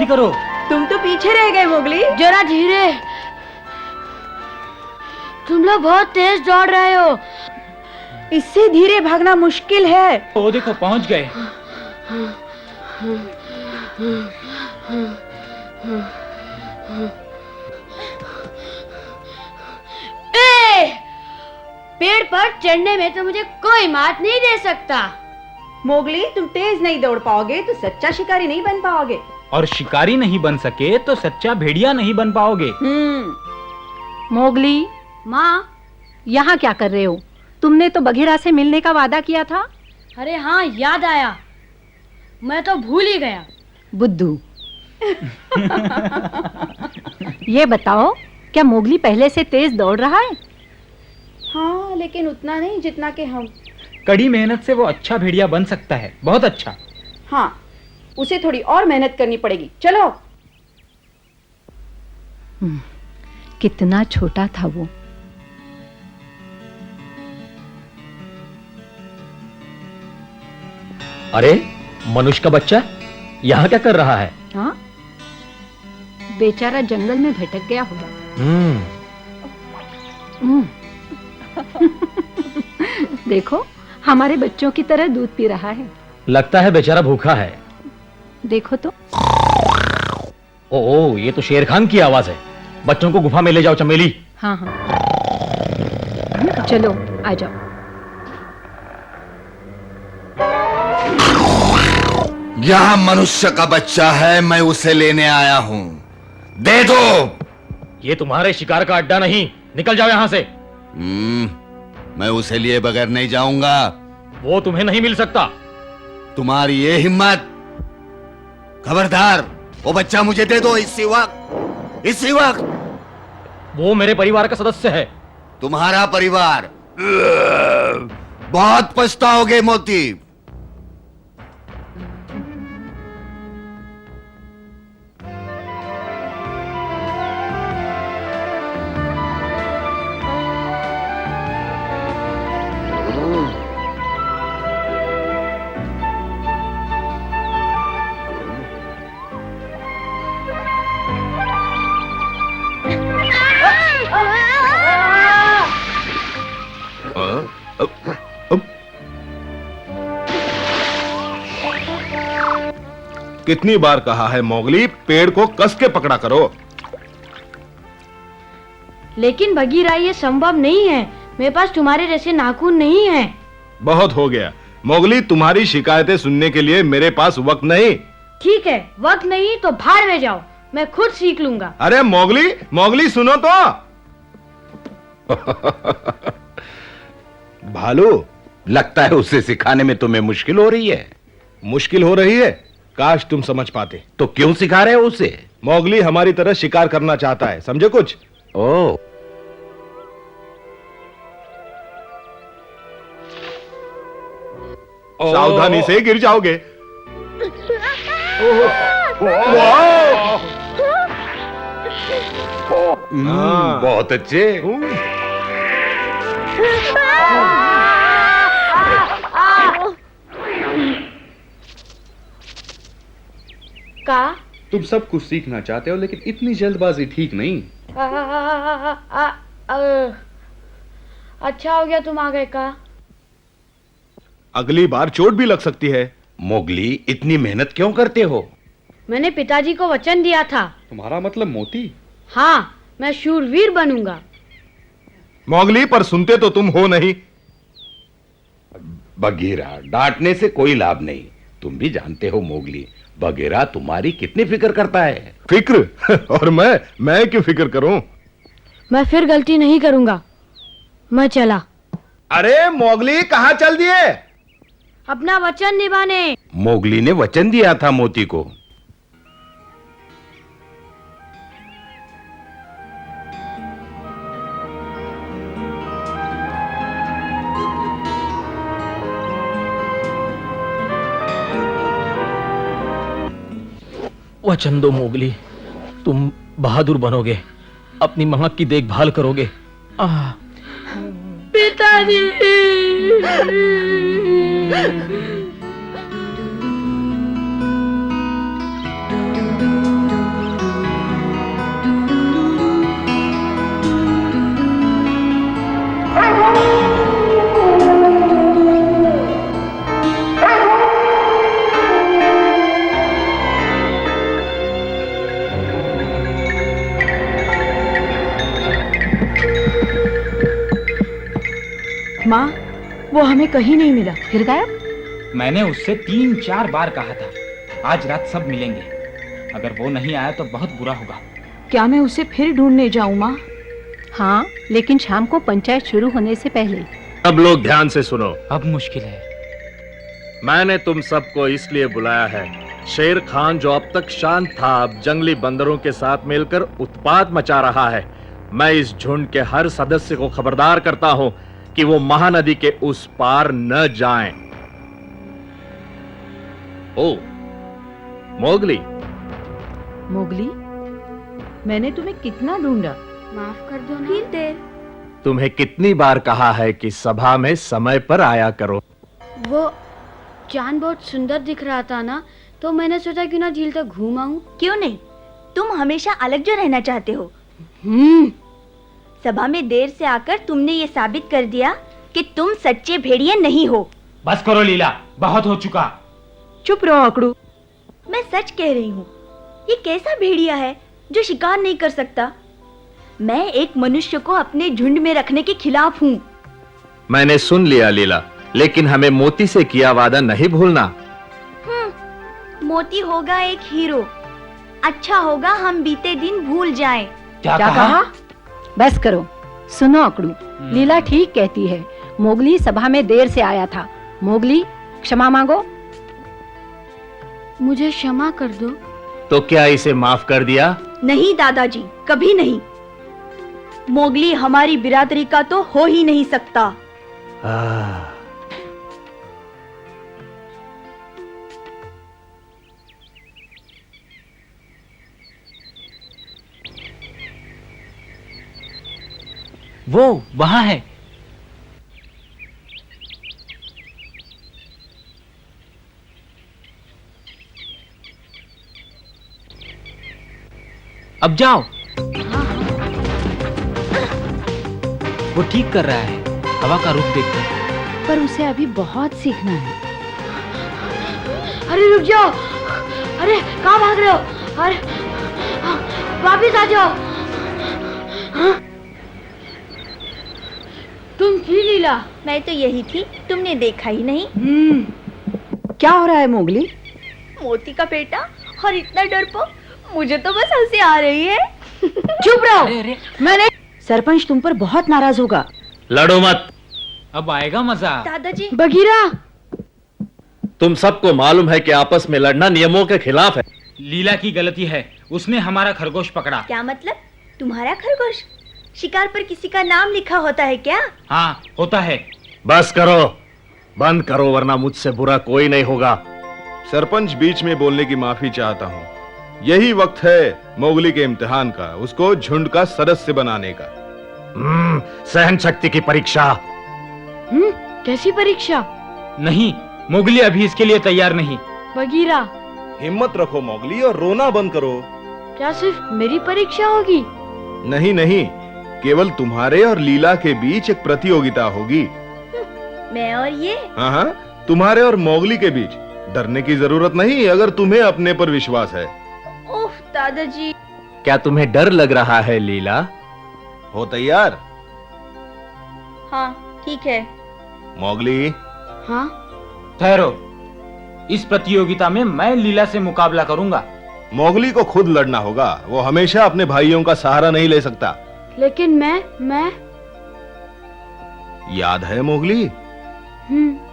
जल्दी करो। तुम तो पीछे रह गए मोगली। जरा धीरे, तुम लोग बहुत तेज दौड़ रहे हो। इससे धीरे भागना मुश्किल है। वो देखो पहुंच गए। पेड़ पर चढ़ने में तो मुझे कोई मात नहीं दे सकता। मोगली, तुम तेज नहीं दौड़ पाओगे तो सच्चा शिकारी नहीं बन पाओगे। और शिकारी नहीं बन सके तो सच्चा भेड़िया नहीं बन पाओगे। मोगली, माँ, यहाँ क्या कर रहे हो? तुमने तो बघीरा से मिलने का वादा किया था। अरे हाँ, याद आया, मैं तो भूल ही गया। बुद्धू। ये बताओ, क्या मोगली पहले से तेज दौड़ रहा है? हाँ, लेकिन उतना नहीं जितना कि हम। कड़ी मेहनत से वो अच्छा भेड़िया बन सकता है, बहुत अच्छा। हाँ, उसे थोड़ी और मेहनत करनी पड़ेगी। चलो। कितना छोटा था वो। अरे, मनुष्य का बच्चा यहाँ क्या कर रहा है? हाँ, बेचारा जंगल में भटक गया होगा। देखो, हमारे बच्चों की तरह दूध पी रहा है। लगता है बेचारा भूखा है। देखो तो। ओ, ये तो शेर खान की आवाज है। बच्चों को गुफा में ले जाओ चमेली। हाँ हाँ, चलो आ जाओ। यहाँ मनुष्य का बच्चा है, मैं उसे लेने आया हूँ। दे दो। ये तुम्हारे शिकार का अड्डा नहीं, निकल जाओ यहाँ से। मैं उसे लिए बगैर नहीं जाऊंगा। वो तुम्हें नहीं मिल सकता। तुम्हारी ये हिम्मत। खबरदार, वो बच्चा मुझे दे दो इसी वक्त, इसी वक्त। वो मेरे परिवार का सदस्य है। तुम्हारा परिवार? बहुत पछताओगे मोती। कितनी बार कहा है मोगली, पेड़ को कस के पकड़ा करो। लेकिन बगीरा, ये संभव नहीं है। मेरे पास तुम्हारे जैसे नाखून नहीं है। बहुत हो गया मोगली, तुम्हारी शिकायतें सुनने के लिए मेरे पास वक्त नहीं। ठीक है, वक्त नहीं तो भाड़ में जाओ, मैं खुद सीख लूंगा। अरे मोगली, मोगली सुनो तो। भालू, लगता है उसे सिखाने में तुम्हें मुश्किल हो रही है। मुश्किल हो रही है? काश तुम समझ पाते। तो क्यों सिखा रहे हो उसे? मोगली हमारी तरह शिकार करना चाहता है, समझे कुछ? ओ, सावधानी से गिर जाओगे। बहुत अच्छे। का तुम सब कुछ सीखना चाहते हो, लेकिन इतनी जल्दबाजी ठीक नहीं। अच्छा हो गया तुम आ गए का। अगली बार चोट भी लग सकती है। मोगली, इतनी मेहनत क्यों करते हो? मैंने पिताजी को वचन दिया था। तुम्हारा मतलब मोती? हाँ, मैं शूरवीर बनूंगा। मोगली, पर सुनते तो तुम हो नहीं। बघीरा, डांटने से कोई लाभ नहीं। तुम भी जानते हो मोगली, बघीरा तुम्हारी कितनी फिक्र करता है। फिक्र? और मैं क्यों फिक्र करूं? मैं फिर गलती नहीं करूंगा। मैं चला। अरे मोगली, कहां चल दिए? अपना वचन निभाने। मोगली ने वचन दिया था मोती को। वचन दो मोगली, तुम बहादुर बनोगे, अपनी मां की देखभाल करोगे। पिताजी। माँ, वो हमें कहीं नहीं मिला। फिर गायब? मैंने उससे 3-4 बार कहा था आज रात सब मिलेंगे। अगर वो नहीं आया तो बहुत बुरा होगा। क्या मैं उसे फिर ढूंढने जाऊँ माँ? हाँ, लेकिन शाम को पंचायत शुरू होने से पहले। सब लोग ध्यान से सुनो। अब मुश्किल है। मैंने तुम सबको इसलिए बुलाया है, शेर खान जो अब तक शांत था अब जंगली बंदरों के साथ मिलकर उत्पात मचा रहा है। मैं इस झुंड के हर सदस्य को खबरदार करता हूं कि वो महानदी के उस पार न जाएं। ओ मोगली, मोगली, मैंने तुम्हें कितना ढूंढा। माफ कर दो ना। फिर तुम्हें कितनी बार कहा है कि सभा में समय पर आया करो। वो चांद बहुत सुंदर दिख रहा था ना, तो मैंने सोचा क्यों ना झील तक घूम आऊं। क्यों नहीं, तुम हमेशा अलग जो रहना चाहते हो। सभा में देर से आकर तुमने ये साबित कर दिया कि तुम सच्चे भेड़िए नहीं हो। बस करो लीला, बहुत हो चुका। चुप रहो अकड़ू। मैं सच कह रही हूँ, ये कैसा भेड़िया है जो शिकार नहीं कर सकता। मैं एक मनुष्य को अपने झुंड में रखने के खिलाफ हूँ। मैंने सुन लिया लीला, लेकिन हमें मोती से किया वादा नहीं भूलना। मोती होगा एक हीरो। अच्छा होगा हम बीते दिन भूल जाएं। क्या कहा? बस करो। सुनो अकड़ू, लीला ठीक कहती है। मोगली सभा में देर से आया था। मोगली, क्षमा मांगो। मुझे क्षमा कर दो। तो क्या इसे माफ कर दिया? नहीं दादाजी, कभी नहीं। मोगली हमारी बिरादरी का तो हो ही नहीं सकता। वो वहां है। अब जाओ। वो ठीक कर रहा है, हवा का रुख देखकर। पर उसे अभी बहुत सीखना है। अरे रुक जाओ। अरे कहाँ भाग रहे हो? अरे वापिस आ जाओ। हाँ? तुम थी लीला? मैं तो यही थी, तुमने देखा ही नहीं। क्या हो रहा है मोगली? मोती का बेटा और इतना डरपोक, मुझे तो बस हंसी आ रही है। चुप रहो। मैंने सरपंच तुम पर बहुत नाराज होगा। लड़ो मत। अब आएगा मजा। दादाजी। बगीरा, तुम सबको मालूम है कि आपस में लड़ना नियमों के खिलाफ है। लीला की गलती है, उसने हमारा खरगोश पकड़ा। क्या मतलब? तुम्हारा खरगोश? शिकार पर किसी का नाम लिखा होता है क्या? हाँ, होता है। बस करो, बंद करो, वरना मुझसे बुरा कोई नहीं होगा। सरपंच, बीच में बोलने की माफी चाहता हूँ। यही वक्त है मोगली के इम्तिहान का, उसको झुंड का सदस्य बनाने का। सहन शक्ति की परीक्षा। कैसी परीक्षा? नहीं, मोगली अभी इसके लिए तैयार नहीं। बगीरा, हिम्मत रखो मोगली और रोना बंद करो। क्या सिर्फ मेरी परीक्षा होगी? नहीं नहीं, केवल तुम्हारे और लीला के बीच एक प्रतियोगिता होगी। मैं और ये? हाँ हाँ, तुम्हारे और मोगली के बीच। डरने की जरूरत नहीं अगर तुम्हें अपने पर विश्वास है। ओह दादाजी। क्या तुम्हें डर लग रहा है लीला? हो तैयार? हाँ ठीक है। मोगली। हाँ? ठहरो, इस प्रतियोगिता में मैं लीला से मुकाबला करूंगा। मोगली को खुद लड़ना होगा, वो हमेशा अपने भाइयों का सहारा नहीं ले सकता। लेकिन मैं याद है मोगली,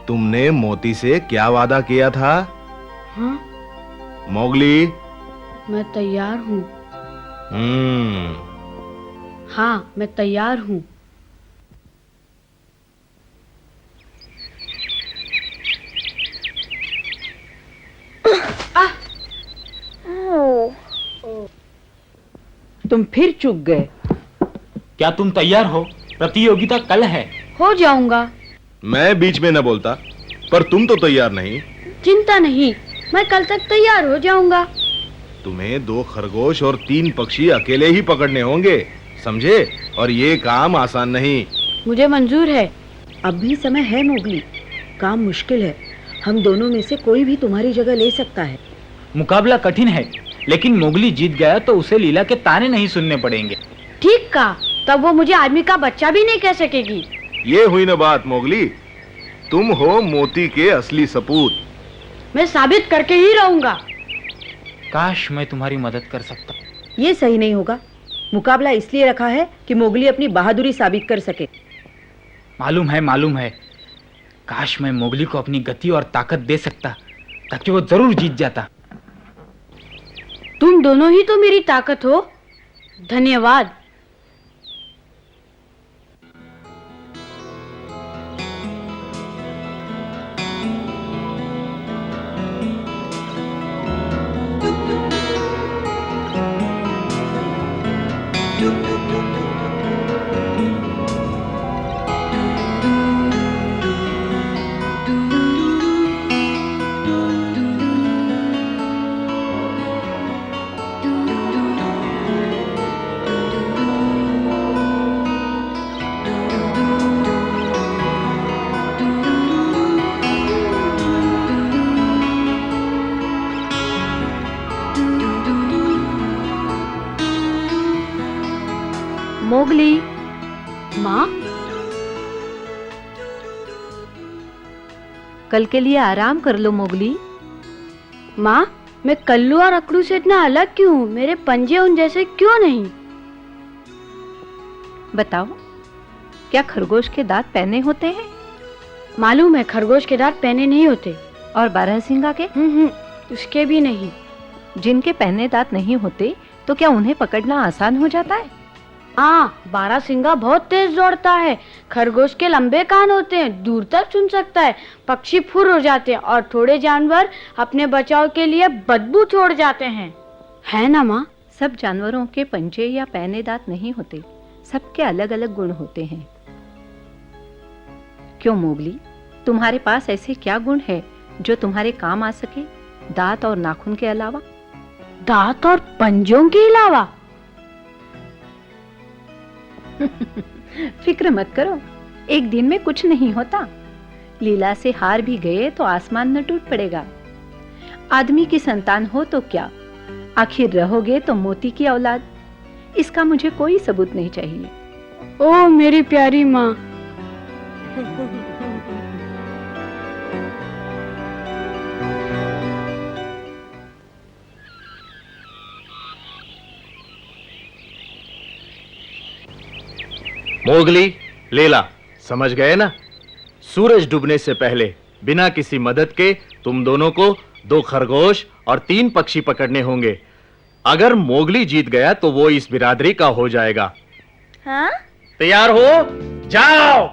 तुमने मोती से क्या वादा किया था? हाँ? मोगली। मैं तैयार हूँ। हाँ, मैं तैयार हूँ। तुम फिर चूक गए। क्या तुम तैयार हो? प्रतियोगिता कल है। हो जाऊंगा। मैं बीच में न बोलता, पर तुम तो तैयार नहीं। चिंता नहीं, मैं कल तक तैयार हो जाऊंगा। तुम्हें 2 खरगोश और 3 पक्षी अकेले ही पकड़ने होंगे, समझे? और ये काम आसान नहीं। मुझे मंजूर है। अब भी समय है मोगली, काम मुश्किल है। हम दोनों में से कोई भी तुम्हारी जगह ले सकता है। मुकाबला कठिन है, लेकिन मोगली जीत गया तो उसे लीला के ताने नहीं सुनने पड़ेंगे। ठीक कहा, तब वो मुझे आदमी का बच्चा भी नहीं कह सकेगी। ये हुई ना बात मोगली, तुम हो मोती के असली सपूत। मैं साबित करके ही रहूंगा। काश मैं तुम्हारी मदद कर सकता। ये सही नहीं होगा। मुकाबला इसलिए रखा है कि मोगली अपनी बहादुरी साबित कर सके। मालूम है। काश मैं मोगली को अपनी गति और ताकत दे सकता, ताकि वो जरूर जीत जाता। तुम दोनों ही तो मेरी ताकत हो। धन्यवाद। मोगली, माँ, कल के लिए आराम कर लो मोगली। माँ, मैं कल्लू और अकड़ू से इतना अलग क्यों हूँ? मेरे पंजे उन जैसे क्यों नहीं? बताओ, क्या खरगोश के दांत पहने होते हैं? मालूम है, खरगोश के दांत पहने नहीं होते। और बारहसिंगा के? उसके भी नहीं। जिनके पहने दांत नहीं होते तो क्या उन्हें पकड़ना आसान हो जाता है? हाँ, बारहसिंगा बहुत तेज दौड़ता है। खरगोश के लंबे कान होते हैं, दूर तक सुन सकता है। पक्षी फुर हो जाते हैं और थोड़े जानवर अपने बचाव के लिए बदबू छोड़ जाते हैं। है ना माँ? सब जानवरों के पंजे या पहने दांत नहीं होते, सबके अलग अलग गुण होते हैं। क्यों मोगली, तुम्हारे पास ऐसे क्या गुण है जो तुम्हारे काम आ सके, दांत और नाखून के अलावा? दांत और पंजों के अलावा? फिक्र मत करो, एक दिन में कुछ नहीं होता। लीला से हार भी गए तो आसमान न टूट पड़ेगा। आदमी की संतान हो तो क्या, आखिर रहोगे तो मोती की औलाद। इसका मुझे कोई सबूत नहीं चाहिए। ओ मेरी प्यारी माँ। मोगली, लीला, समझ गए ना? सूरज डूबने से पहले बिना किसी मदद के तुम दोनों को 2 खरगोश और 3 पक्षी पकड़ने होंगे। अगर मोगली जीत गया तो वो इस बिरादरी का हो जाएगा। हाँ? तैयार हो? जाओ।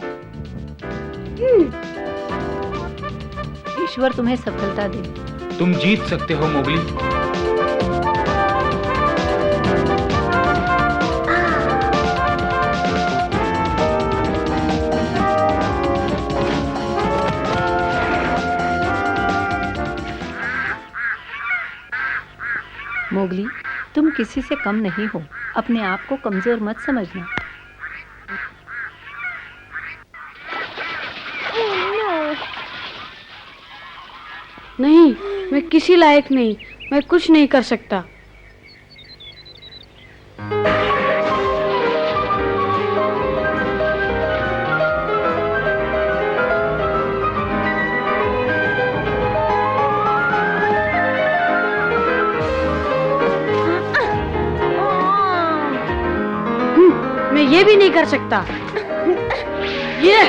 ईश्वर तुम्हें सफलता दे। तुम जीत सकते हो मोगली। मोगली, तुम किसी से कम नहीं हो, अपने आप को कमजोर मत समझना। नहीं, मैं किसी लायक नहीं, मैं कुछ नहीं कर सकता। मैं ये भी नहीं कर सकता। ये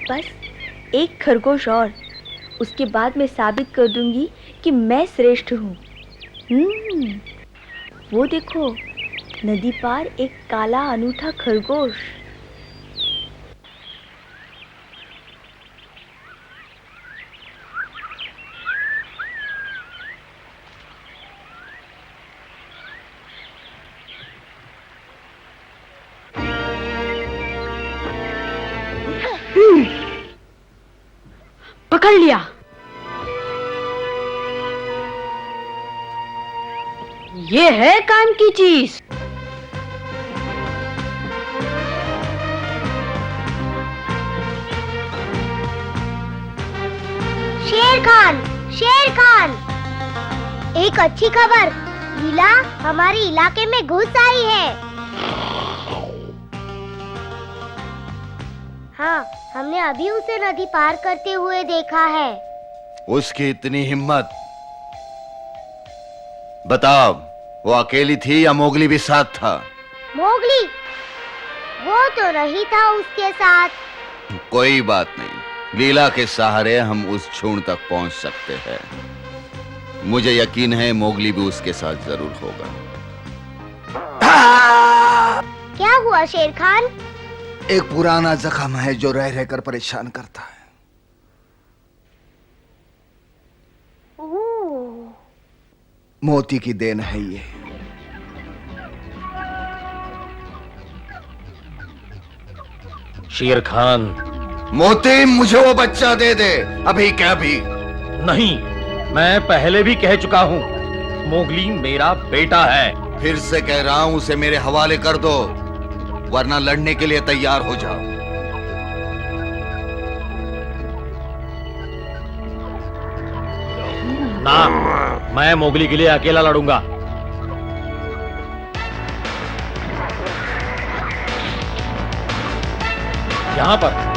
बस एक खरगोश और, उसके बाद मैं साबित कर दूंगी कि मैं श्रेष्ठ हूँ। वो देखो, नदी पार एक काला अनूठा खरगोश। पकड़ लिया। ये है काम की चीज। शेर खान, एक अच्छी खबर, लीला हमारे इलाके में घुस आई है। हाँ, हमने अभी उसे नदी पार करते हुए देखा है। उसकी इतनी हिम्मत! बताओ, वो अकेली थी या मोगली भी साथ था? मोगली, वो तो नहीं था उसके साथ। कोई बात नहीं, लीला के सहारे हम उस झुंड तक पहुंच सकते हैं। मुझे यकीन है मोगली भी उसके साथ जरूर होगा। क्या हुआ शेर खान? एक पुराना जख्म है जो रह रहकर परेशान करता है। मोती की देन है ये। शेर खान, मोती, मुझे वो बच्चा दे दे, अभी क्या भी। नहीं, मैं पहले भी कह चुका हूँ, मोगली मेरा बेटा है। फिर से कह रहा हूं, उसे मेरे हवाले कर दो, वरना लड़ने के लिए तैयार हो जाओ। ना, मैं मोगली के लिए अकेला लड़ूंगा। यहां पर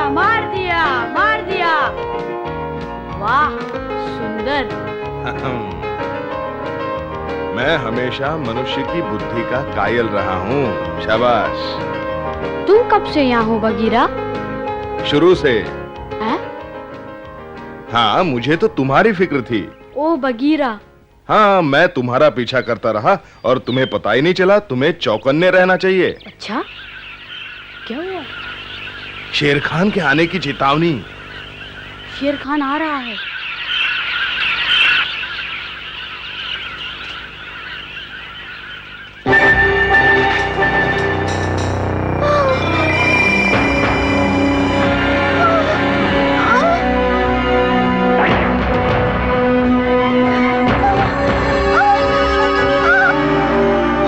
मार दिया। वाह, सुंदर। मैं हमेशा मनुष्य की बुद्धि का कायल रहा हूँ। शाबाश। तुम कब से यहाँ हो बगीरा? शुरू से। हैं? हाँ, मुझे तो तुम्हारी फिक्र थी। ओ बगीरा। हाँ, मैं तुम्हारा पीछा करता रहा और तुम्हें पता ही नहीं चला। तुम्हें चौकन्ने रहना चाहिए। अच्छा, क्या हुआ? शेर खान के आने की चेतावनी। शेर खान आ रहा है।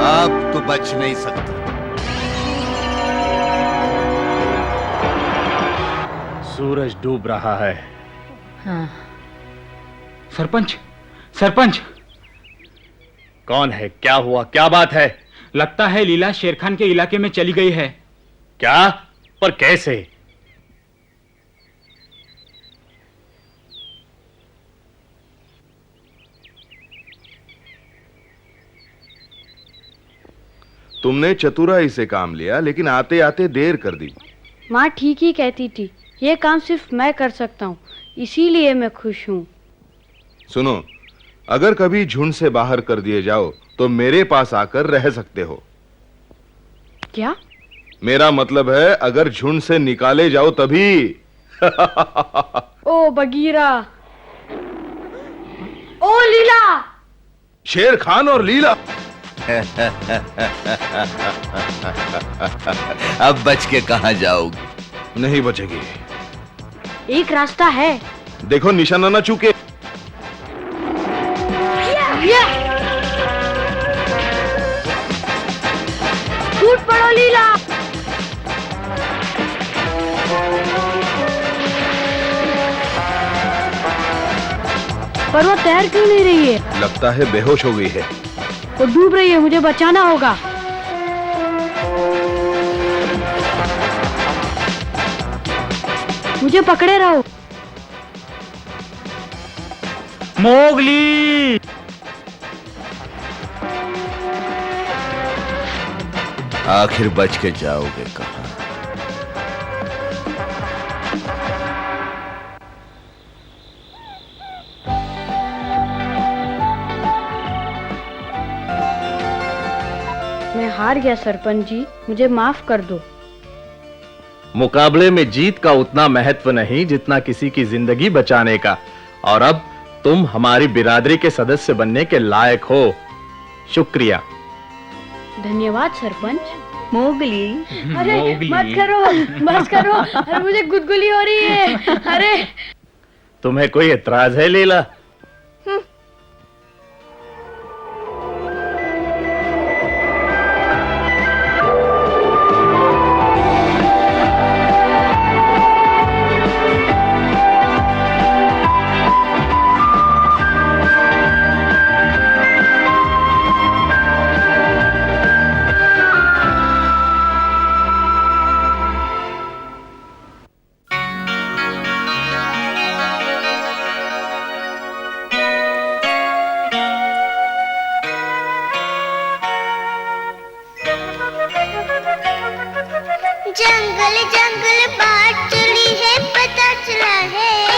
अब तो बच नहीं सकता। सूरज डूब रहा है। हाँ। सरपंच, सरपंच। कौन है? क्या हुआ? क्या बात है? लगता है लीला शेर खान के इलाके में चली गई है। क्या? पर कैसे? तुमने चतुराई से काम लिया, लेकिन आते आते देर कर दी। माँ ठीक ही कहती थी, ये काम सिर्फ मैं कर सकता हूँ, इसीलिए मैं खुश हूँ। सुनो, अगर कभी झुंड से बाहर कर दिए जाओ तो मेरे पास आकर रह सकते हो। क्या? मेरा मतलब है, अगर झुंड से निकाले जाओ तभी। ओ बगीरा। ओ लीला। शेर खान और लीला। अब बच के कहां जाओगे? नहीं बचेगी। एक रास्ता है। देखो निशाना न चूके। टूट पड़ो लीला। पर वो तैर क्यों नहीं रही है? लगता है बेहोश हो गई है। वो डूब रही है, मुझे बचाना होगा। मुझे पकड़े रहो। मोगली! आखिर बच के जाओगे कहां? हार गया सरपंच जी, मुझे माफ कर दो। मुकाबले में जीत का उतना महत्व नहीं जितना किसी की जिंदगी बचाने का। और अब तुम हमारी बिरादरी के सदस्य बनने के लायक हो। शुक्रिया। धन्यवाद सरपंच। मोगली, अरे मत करो, बस करो, अरे मुझे गुदगुली हो रही है। अरे तुम्हें कोई एतराज है लीला? जंगल जंगल बात चली है, पता चला है